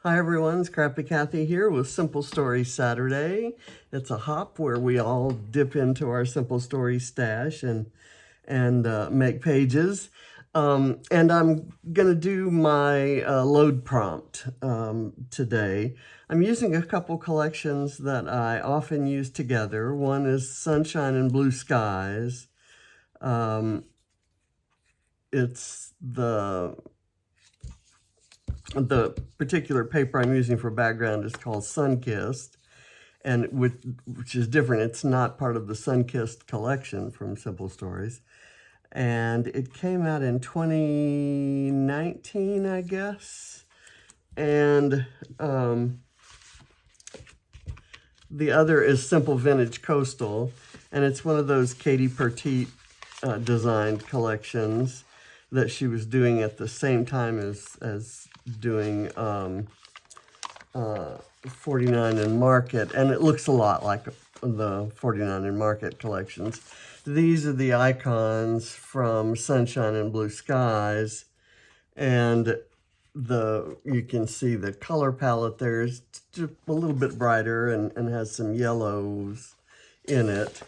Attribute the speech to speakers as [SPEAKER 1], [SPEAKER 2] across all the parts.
[SPEAKER 1] Hi everyone, Scrappy Kathy here with Simple Story Saturday. It's a hop where we all dip into our Simple Story stash and make pages. And I'm gonna do my load prompt today. I'm using a couple collections that I often use together. One is Sunshine and Blue Skies. It's the particular paper I'm using for background is called Sunkissed, and which is different. It's not part of the Sunkissed collection from Simple Stories. And it came out in 2019, I guess. And the other is Simple Vintage Coastal, and it's one of those Katie Pertite designed collections that she was doing at the same time as doing 49 and Market, and it looks a lot like the 49 and Market collections. These are the icons from Sunshine and Blue Skies, and you can see the color palette there is just a little bit brighter and has some yellows in it.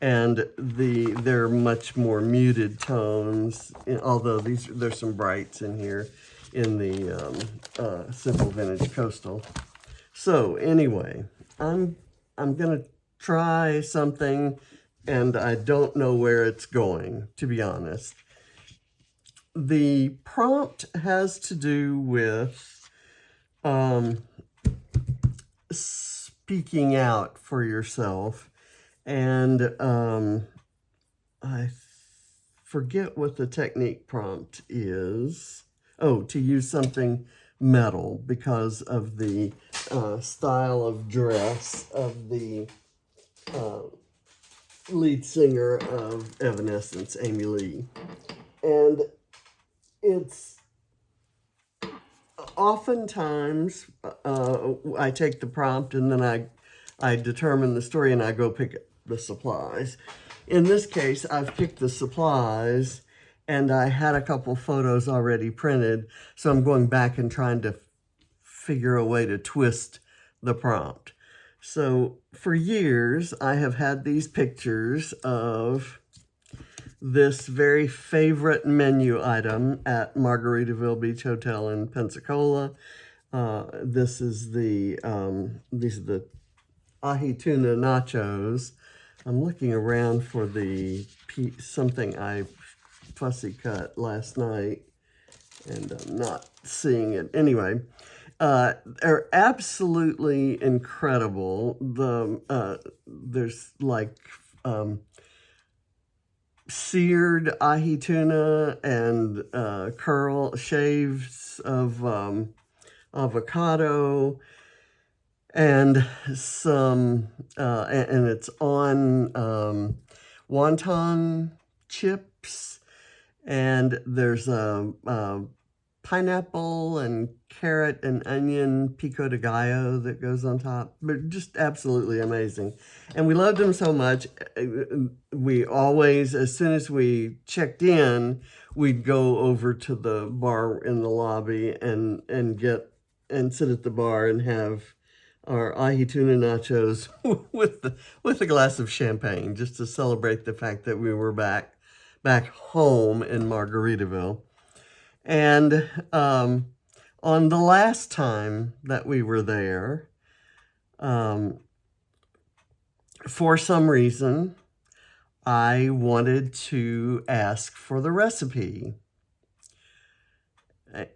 [SPEAKER 1] And they're much more muted tones, although there's some brights in here in the Simple Vintage Coastal. So anyway, I'm gonna try something, and I don't know where it's going, to be honest. The prompt has to do with speaking out for yourself. And I forget what the technique prompt is. Oh, to use something metal because of the style of dress of the lead singer of Evanescence, Amy Lee. And it's oftentimes I take the prompt and then I determine the story and I go pick the supplies. In this case, I've picked the supplies and I had a couple photos already printed, so I'm going back and trying to figure a way to twist the prompt. So for years, I have had these pictures of this very favorite menu item at Margaritaville Beach Hotel in Pensacola. These are the Ahi Tuna Nachos. I'm looking around for something I fussy cut last night, and I'm not seeing it. Anyway, they're absolutely incredible. There's like seared ahi tuna and shaves of avocado, and some and it's on wonton chips, and there's a pineapple and carrot and onion pico de gallo that goes on top. But just absolutely amazing. And we loved them so much, we always, as soon as we checked in, we'd go over to the bar in the lobby and sit at the bar and have our ahi tuna nachos with a glass of champagne, just to celebrate the fact that we were back home in Margaritaville. And on the last time that we were there, for some reason, I wanted to ask for the recipe.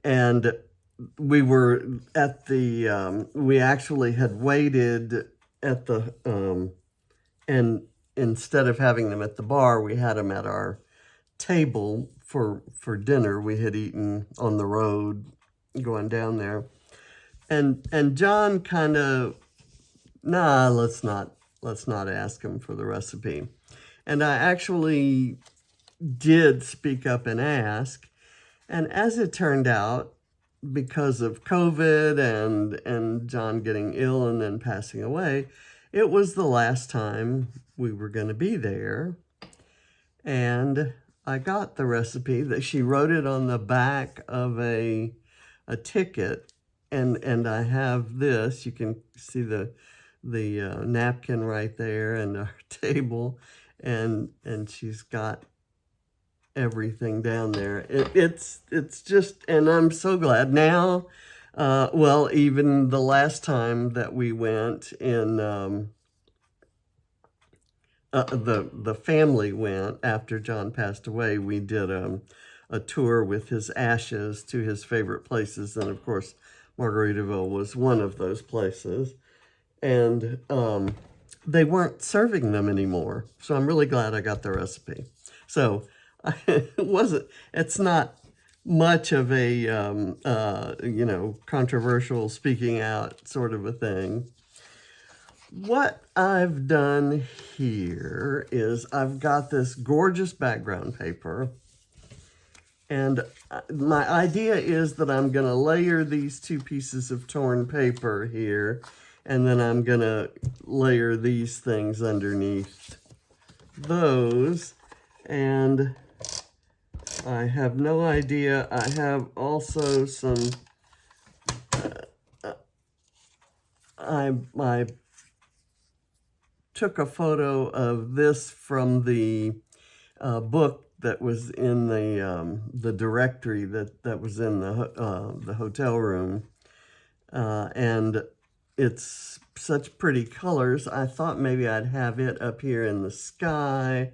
[SPEAKER 1] And we were at we actually had waited at and instead of having them at the bar, we had them at our table for dinner. We had eaten on the road going down there. And John kind of, let's not ask him for the recipe. And I actually did speak up and ask. And as it turned out, because of COVID and John getting ill and then passing away, it was the last time we were going to be there. And I got the recipe that she wrote it on the back of a ticket and I have this. You can see the napkin right there and our table, and she's got everything down there. It's just, and I'm so glad now. Well, even the last time that we went in, the family went after John passed away. We did a tour with his ashes to his favorite places, and of course, Margaritaville was one of those places. And they weren't serving them anymore, so I'm really glad I got the recipe. So it's not much of a controversial speaking out sort of a thing. What I've done here is I've got this gorgeous background paper, and my idea is that I'm going to layer these two pieces of torn paper here, and then I'm going to layer these things underneath those. And I have no idea. I have also some, I took a photo of this from the book that was in the directory that was in the hotel room, and it's such pretty colors. I thought maybe I'd have it up here in the sky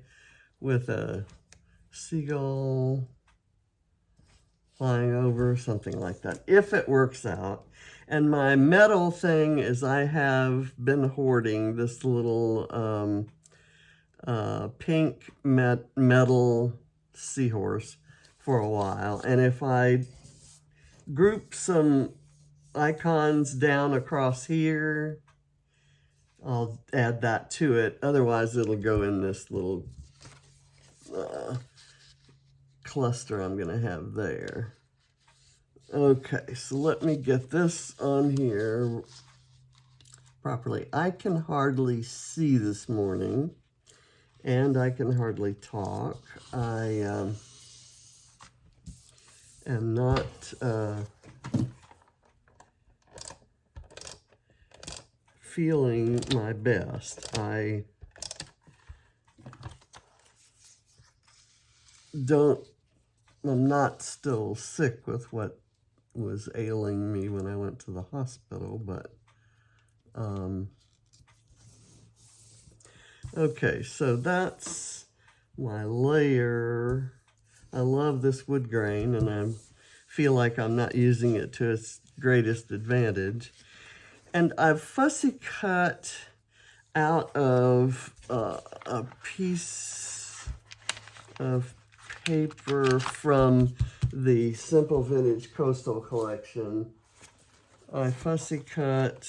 [SPEAKER 1] with a seagull flying over, something like that, if it works out. And my metal thing is I have been hoarding this little pink metal seahorse for a while. And if I group some icons down across here, I'll add that to it. Otherwise, it'll go in this little cluster I'm going to have there. Okay, so let me get this on here properly. I can hardly see this morning, and I can hardly talk. I am not feeling my best. I'm not still sick with what was ailing me when I went to the hospital, but okay, so that's my layer. I love this wood grain, and I feel like I'm not using it to its greatest advantage. And I've fussy cut out of a piece of paper from the Simple Vintage Coastal Collection. I fussy cut,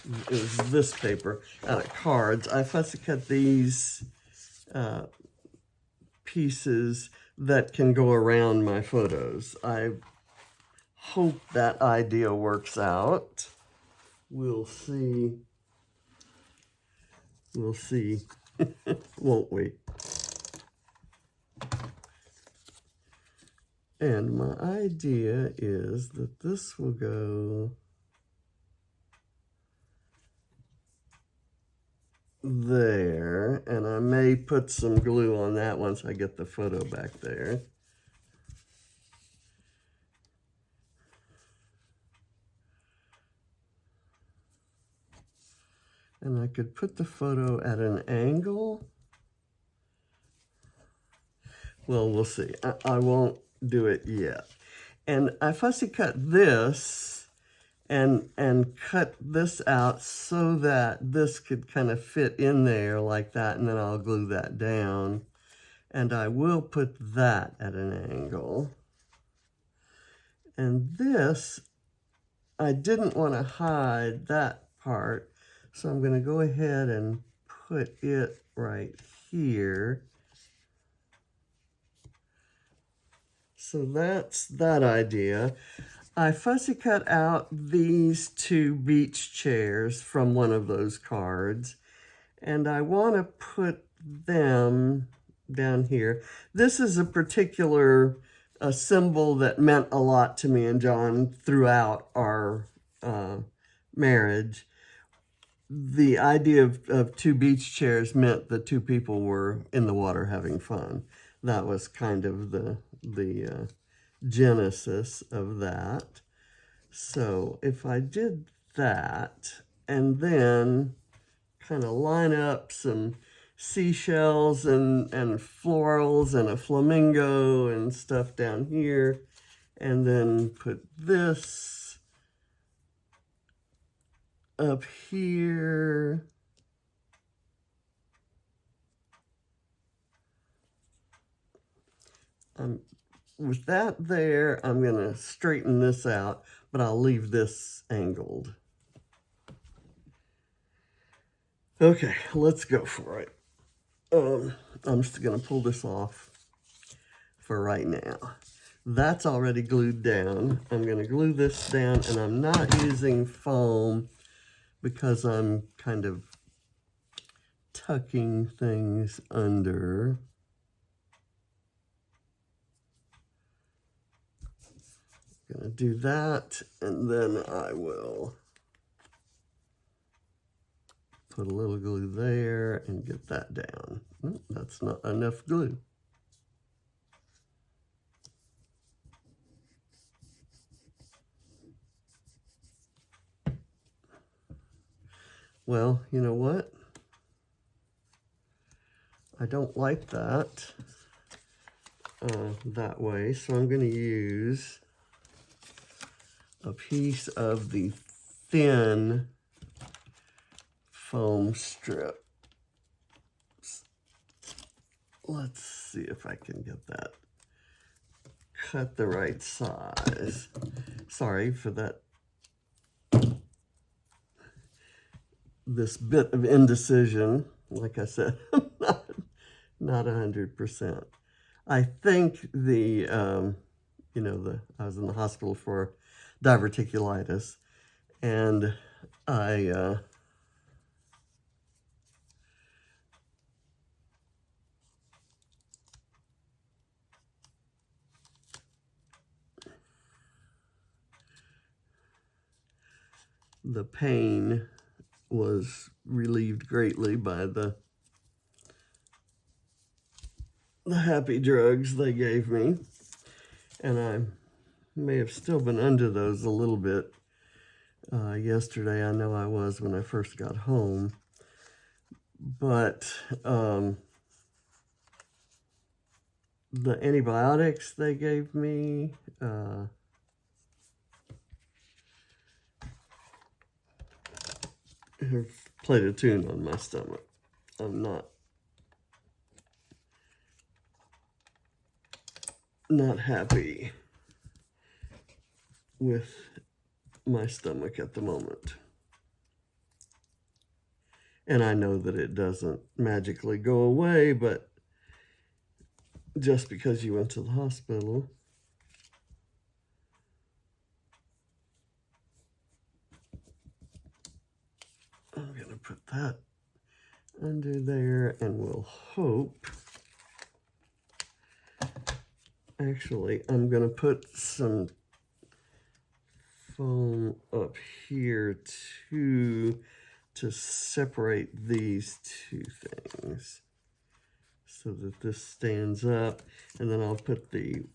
[SPEAKER 1] it was this paper, out of cards. I fussy cut these pieces that can go around my photos. I hope that idea works out. We'll see. We'll see, won't we? And my idea is that this will go there, and I may put some glue on that once I get the photo back there. And I could put the photo at an angle. Well, we'll see. I won't do it yet. And I fussy cut this and cut this out so that this could kind of fit in there like that, and then I'll glue that down. And I will put that at an angle. And this, I didn't want to hide that part, so I'm going to go ahead and put it right here. So that's that idea. I fussy cut out these two beach chairs from one of those cards, and I want to put them down here. This is a particular a symbol that meant a lot to me and John throughout our marriage. The idea of two beach chairs meant that two people were in the water having fun. That was kind of the genesis of that. So if I did that and then kind of line up some seashells and florals and a flamingo and stuff down here, and then put this up here. With that there, I'm going to straighten this out, but I'll leave this angled. Okay, let's go for it. I'm just going to pull this off for right now. That's already glued down. I'm going to glue this down, and I'm not using foam because I'm kind of tucking things under. I'm going to do that, and then I will put a little glue there and get that down. That's not enough glue. Well, you know what? I don't like that that way, so I'm going to use a piece of the thin foam strip. Let's see if I can get that cut the right size. Sorry for that. This bit of indecision, like I said, not 100%. I think I was in the hospital for diverticulitis, and the pain was relieved greatly by the happy drugs they gave me, and I may have still been under those a little bit yesterday. I know I was when I first got home, but the antibiotics they gave me, have played a tune on my stomach. I'm not happy with my stomach at the moment. And I know that it doesn't magically go away, but just because you went to the hospital, I'm going to put that under there, and we'll hope. Actually, I'm going to put some foam up here too to separate these two things so that this stands up, and then I'll put the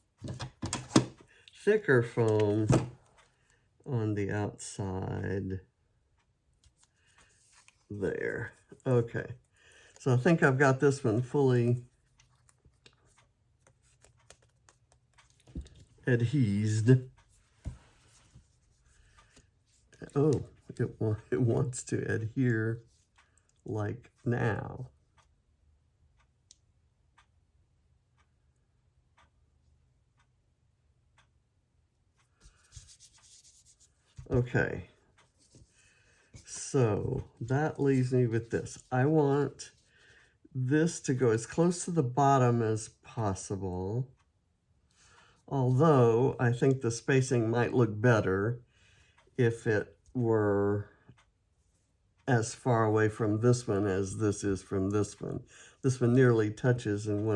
[SPEAKER 1] thicker foam on the outside there. Okay, so I think I've got this one fully adhesed. Oh, it wants to adhere like now. Okay, so that leaves me with this. I want this to go as close to the bottom as possible, although I think the spacing might look better if it were as far away from this one as this is from this one. This one nearly touches in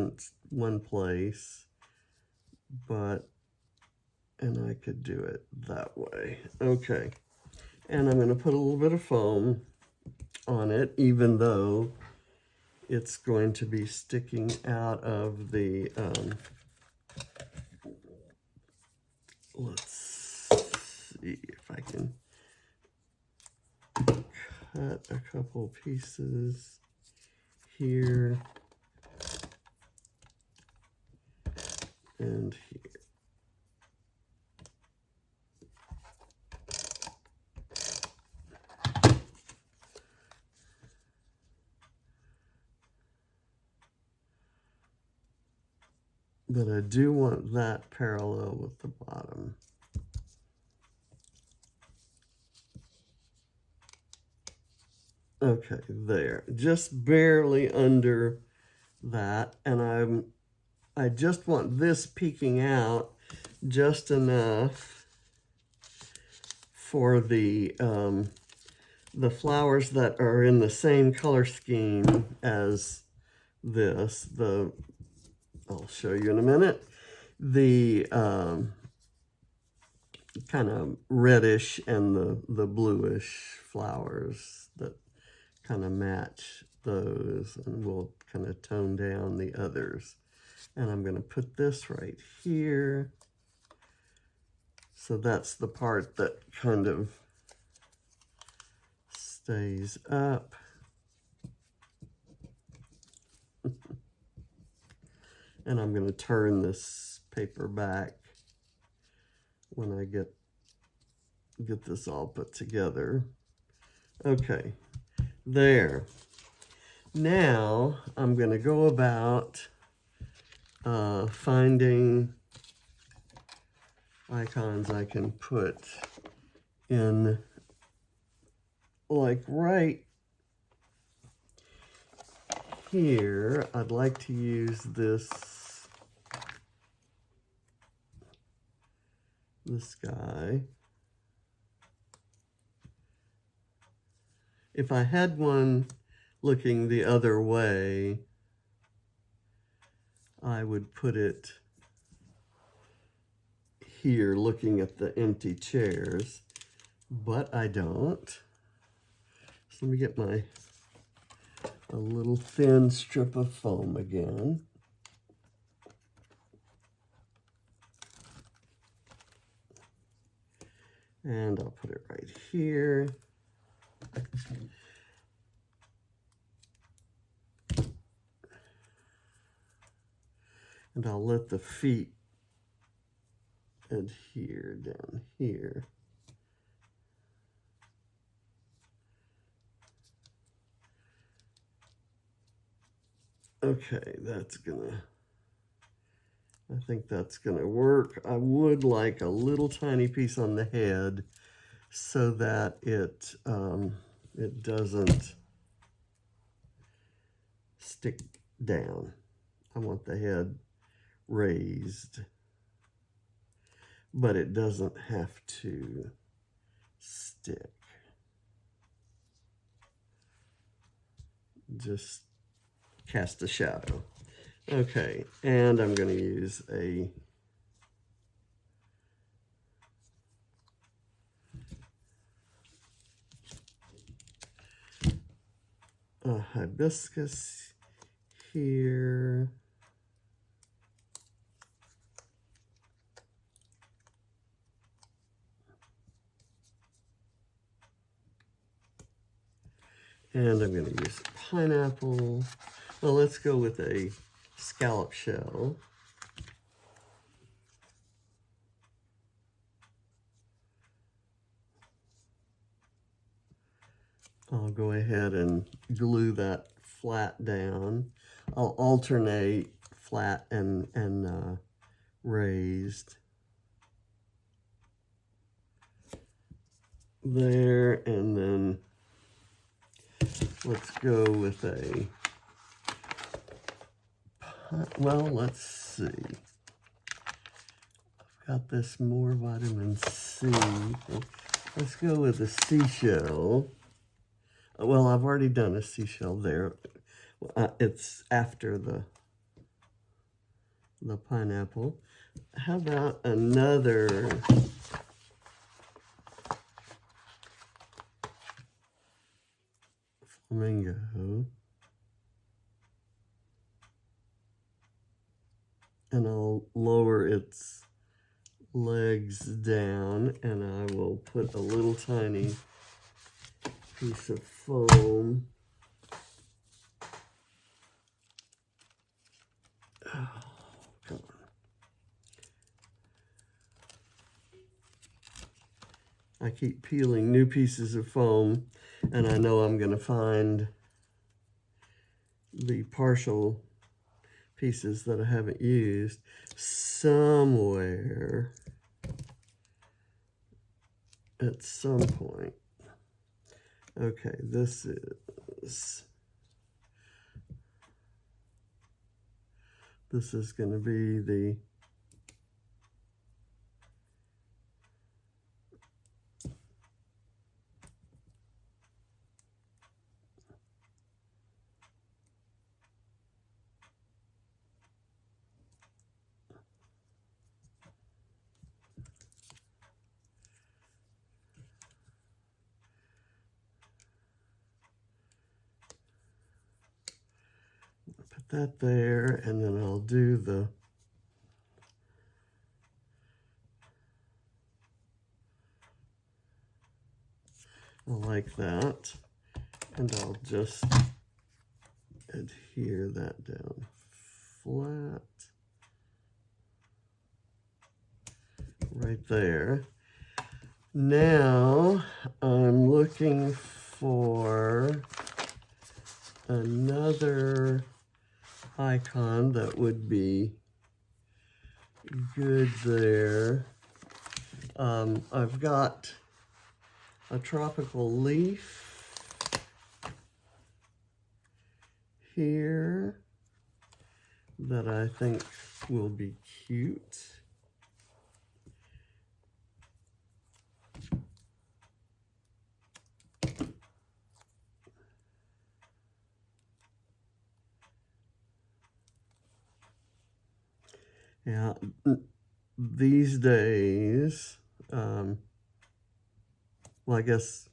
[SPEAKER 1] one place. and I could do it that way. Okay, and I'm going to put a little bit of foam on it, even though it's going to be sticking out of the, let's see if I can cut a couple pieces here and here. But I do want that parallel with the bottom. Okay, there, just barely under that, and I just want this peeking out just enough for the flowers that are in the same color scheme as this. I'll show you in a minute. The kind of reddish and the bluish flowers that kind of match those, and we'll kind of tone down the others. And I'm going to put this right here. So that's the part that kind of stays up. And I'm going to turn this paper back when I get this all put together. Okay, there. Now I'm going to go about finding icons I can put in, like right here. I'd like to use this guy. If I had one looking the other way, I would put it here looking at the empty chairs, but I don't. So let me get a little thin strip of foam again. And I'll put it right here. And I'll let the feet adhere down here. Okay, I think that's gonna work. I would like a little tiny piece on the head so that it doesn't stick down. I want the head raised, but it doesn't have to stick. Just cast a shadow. Okay, and I'm going to use a hibiscus here. And I'm going to use pineapple. Well, let's go with a scallop shell. I'll go ahead and glue that flat down. I'll alternate flat and raised. There, and then let's go with well, let's see. I've got this more vitamin C. Let's go with a seashell. Well, I've already done a seashell there. It's after the pineapple. how about another flamingo? And I'll lower its legs down, and I will put a little tiny piece of foam. Oh, come on. I keep peeling new pieces of foam, and I know I'm going to find the partial pieces that I haven't used somewhere at some point. Okay, this is going to be the put that there, and then I'll do the I like that, and I'll just adhere that down flat right there. Now I'm looking for another icon that would be good there. I've got a tropical leaf here that I think will be cute. Yeah, these days, well, I guess,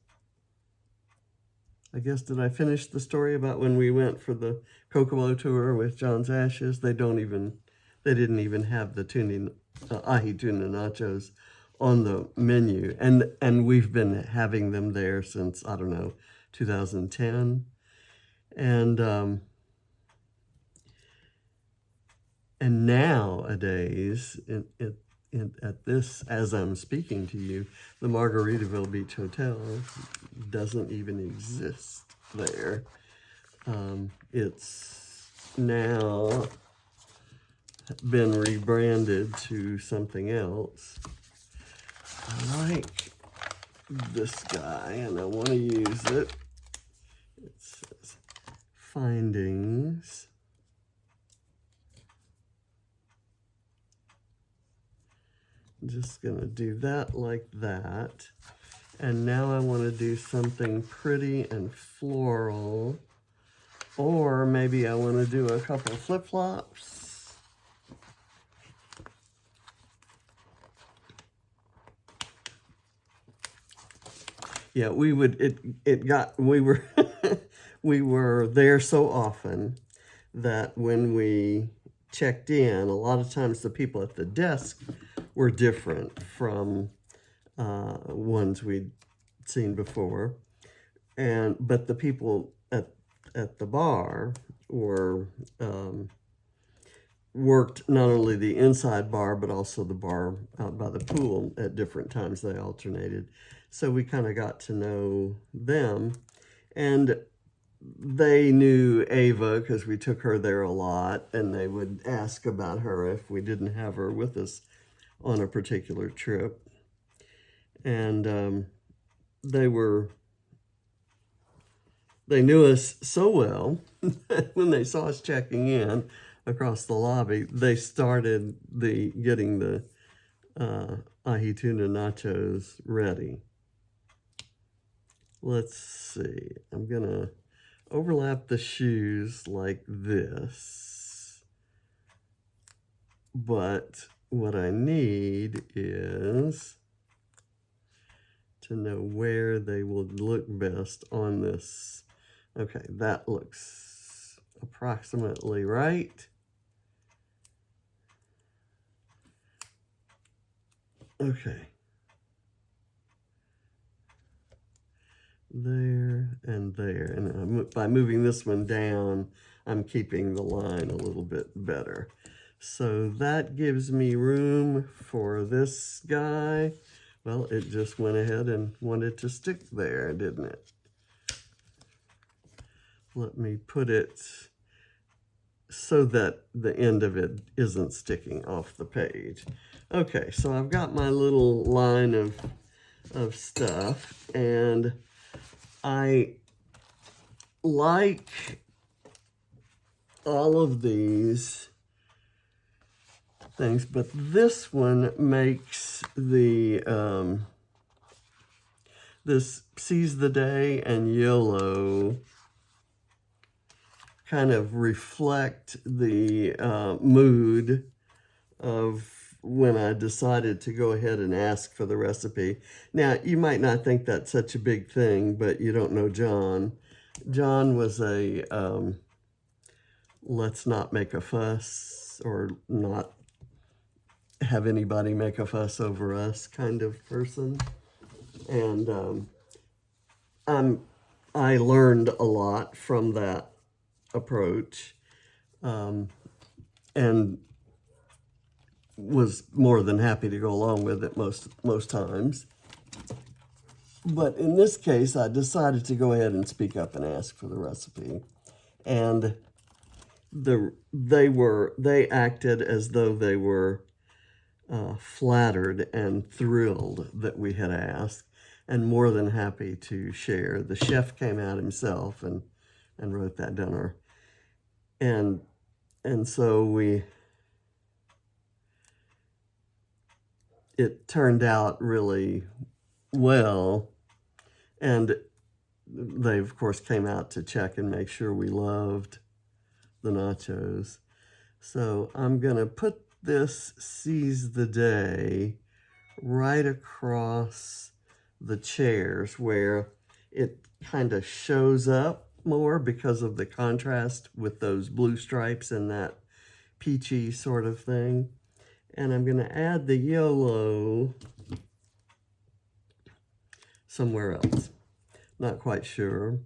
[SPEAKER 1] did I finish the story about when we went for the Kokomo tour with John's Ashes? They didn't even have the Ahi Tuna Nachos on the menu. And we've been having them there since, I don't know, 2010. And nowadays, at this, as I'm speaking to you, the Margaritaville Beach Hotel doesn't even exist there. It's now been rebranded to something else. I like this guy, and I want to use it. It says Findings. Just gonna do that like that. And now I want to do something pretty and floral, or maybe I want to do a couple of flip-flops. Yeah, we were we were there so often that when we checked in, a lot of times the people at the desk were different from ones we'd seen before, but the people at the bar were worked not only the inside bar but also the bar out by the pool at different times. They alternated, so we kind of got to know them, and they knew Ava because we took her there a lot, and they would ask about her if we didn't have her with us on a particular trip. And they knew us so well that when they saw us checking in across the lobby, they started getting the Ahi Tuna Nachos ready. Let's see. I'm gonna overlap the shoes like this, but what I need is to know where they will look best on this. Okay, that looks approximately right. Okay. There and there. And by moving this one down, I'm keeping the line a little bit better. So that gives me room for this guy. Well, it just went ahead and wanted to stick there, didn't it? Let me put it so that the end of it isn't sticking off the page. Okay, so I've got my little line of stuff, and I like all of these things, but this one makes the this Seize the Day and YOLO kind of reflect the mood of when I decided to go ahead and ask for the recipe. Now, you might not think that's such a big thing, but you don't know John. John was a let's not make a fuss or not have anybody make a fuss over us kind of person. And I learned a lot from that approach, and was more than happy to go along with it most times. But in this case, I decided to go ahead and speak up and ask for the recipe. And they acted as though they were flattered and thrilled that we had asked, and more than happy to share. The chef came out himself and wrote that dinner. And so it turned out really well. And they, of course, came out to check and make sure we loved the nachos. So I'm going to put this Seize the Day right across the chairs where it kind of shows up more because of the contrast with those blue stripes and that peachy sort of thing. And I'm going to add the YOLO somewhere else. Not quite sure.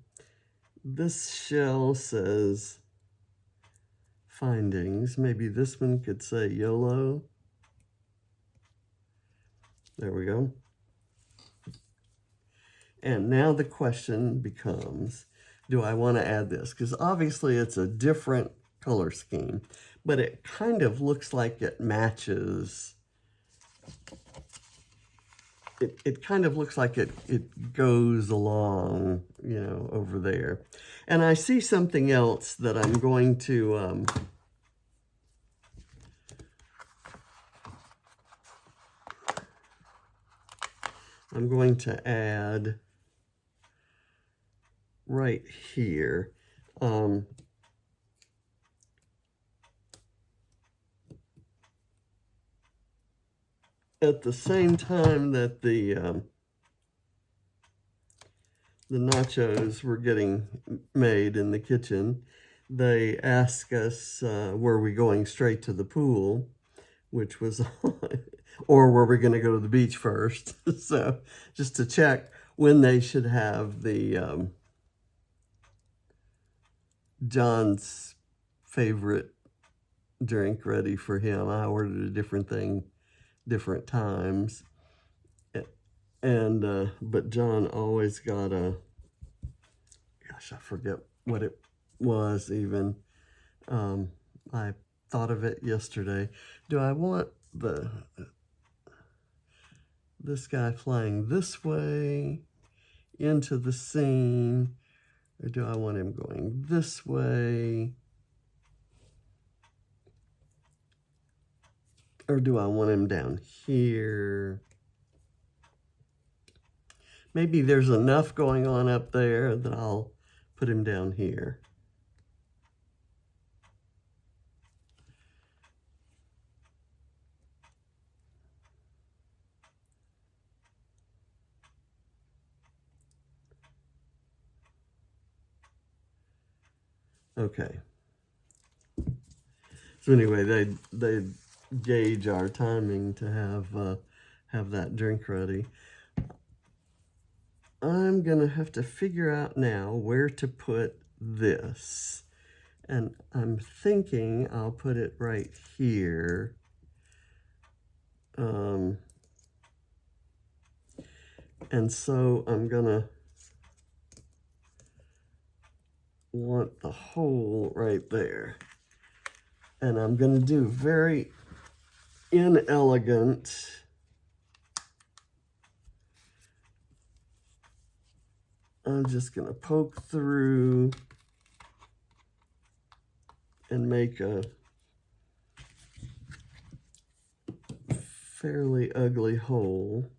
[SPEAKER 1] This shell says findings. Maybe this one could say YOLO. There we go. And now the question becomes, do I want to add this? Because obviously it's a different color scheme, but it kind of looks like it matches. It kind of looks like it goes along, you know, over there. And I see something else that I'm going to add right here. At the same time that the nachos were getting made in the kitchen, they asked us, were we going straight to the pool, which was, or were we going to go to the beach first? So just to check when they should have the John's favorite drink ready for him. I ordered a different thing, different times. And but John always got a, gosh, I forget what it was even. I thought of it yesterday. Do I want this guy flying this way into the scene, or do I want him going this way? Or do I want him down here? Maybe there's enough going on up there that I'll put him down here. Okay. So anyway, they gauge our timing to have that drink ready. I'm gonna have to figure out now where to put this. And I'm thinking I'll put it right here. And so I'm gonna want the hole right there. And I'm gonna do very inelegant I'm just gonna poke through and make a fairly ugly hole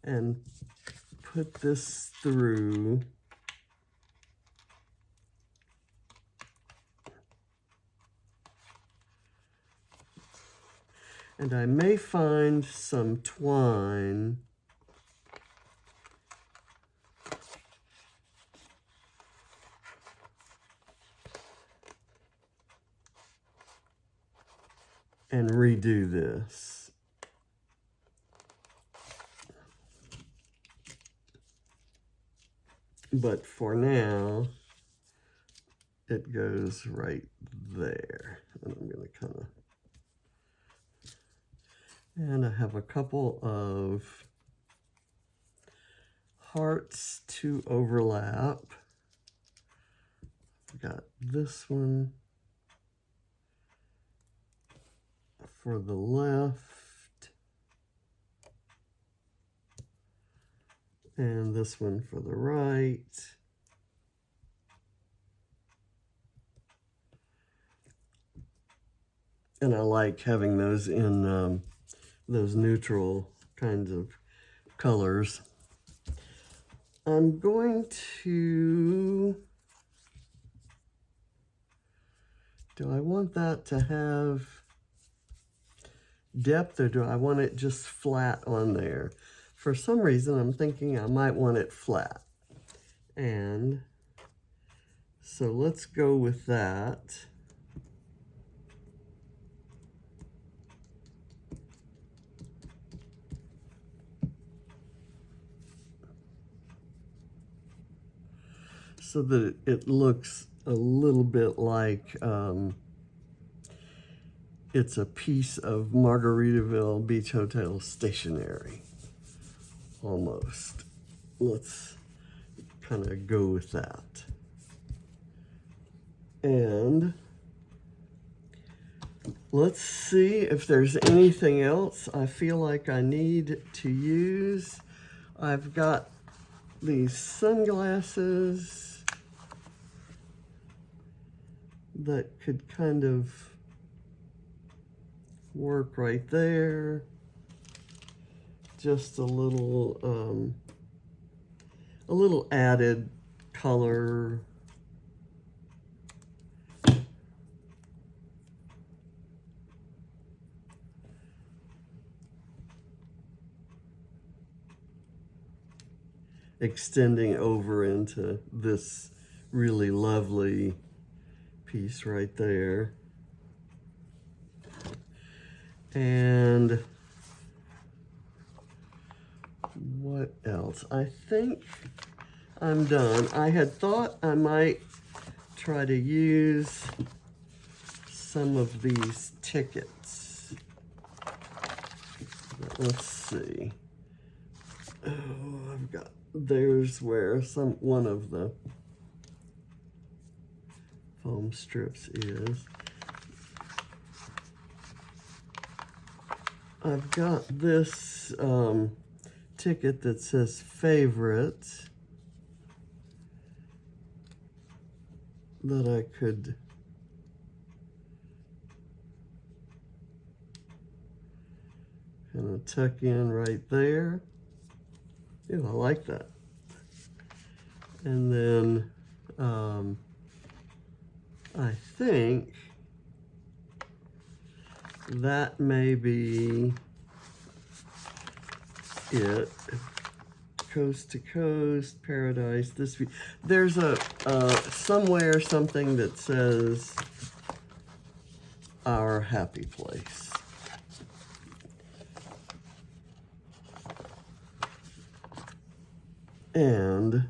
[SPEAKER 1] and put this through. And I may find some twine and redo this. But for now, it goes right there. And I'm going to kind of, and I have a couple of hearts to overlap. Got this one for the left, and this one for the right. And I like having those in those neutral kinds of colors. I'm going to, do I want that to have depth or do I want it just flat on there? For some reason, I'm thinking I might want it flat. And so let's go with that. So that it looks a little bit like it's a piece of Margaritaville Beach Hotel stationery, almost. Let's kind of go with that. And let's see if there's anything else I feel like I need to use. I've got these sunglasses that could kind of work right there. Just a little added color. Extending over into this really lovely piece right there. And what else? I think I'm done. I had thought I might try to use some of these tickets. But let's see. Oh, I've got, there's where one of the foam strips is. I've got this ticket that says favorite that I could kind of tuck in right there. Yeah, I like that. And then I think that may be it. coast to coast, paradise, this view. There's a somewhere something that says our happy place. And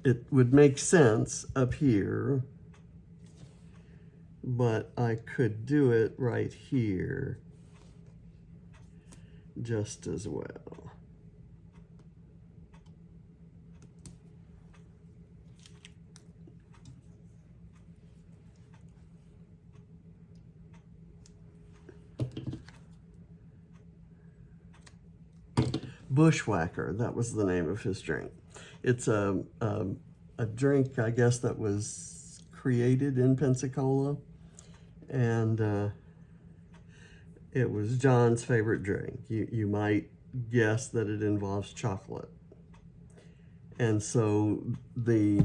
[SPEAKER 1] it would make sense up here, but I could do it right here just as well. Bushwhacker, that was the name of his drink. It's a drink, I guess, that was created in Pensacola, and it was John's favorite drink. You might guess that it involves chocolate. And so we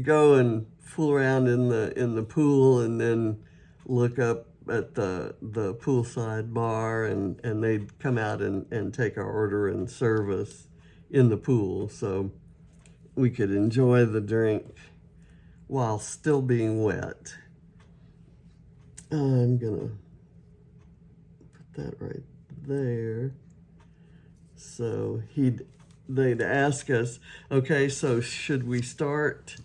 [SPEAKER 1] go and fool around in the pool, and then look up at the poolside bar, and they'd come out and take our order and serve us in the pool, so we could enjoy the drink while still being wet. I'm gonna put that right there. So they'd ask us, okay, so should we start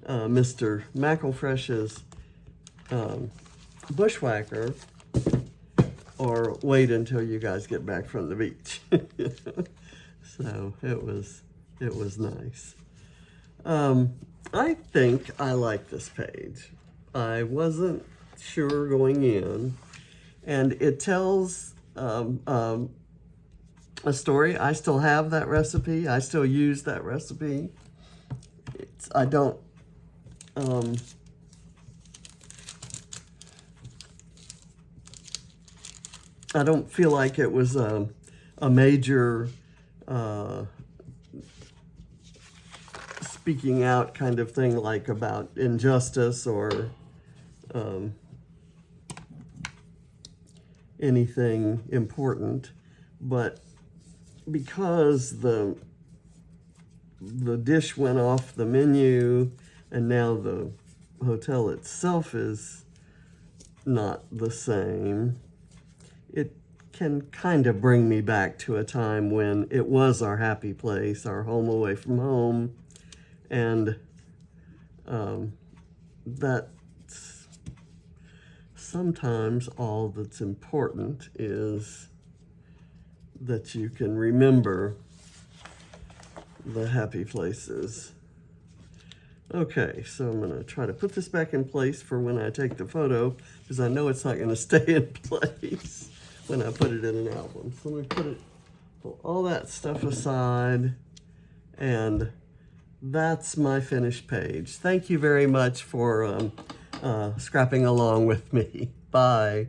[SPEAKER 1] Mr. McElfresh's Bushwhacker, or wait until you guys get back from the beach? So it was nice. I think I like this page. I wasn't sure going in, and it tells a story. I still have that recipe. I still use that recipe. I don't feel like it was a major speaking out kind of thing, like about injustice or anything important, but because the dish went off the menu and now the hotel itself is not the same, it can kind of bring me back to a time when it was our happy place, our home away from home, and that's sometimes all that's important, is that you can remember the happy places. Okay, so I'm going to try to put this back in place for when I take the photo, because I know it's not going to stay in place when I put it in an album. So let me pull all that stuff aside, and that's my finished page. Thank you very much for scrapping along with me. Bye.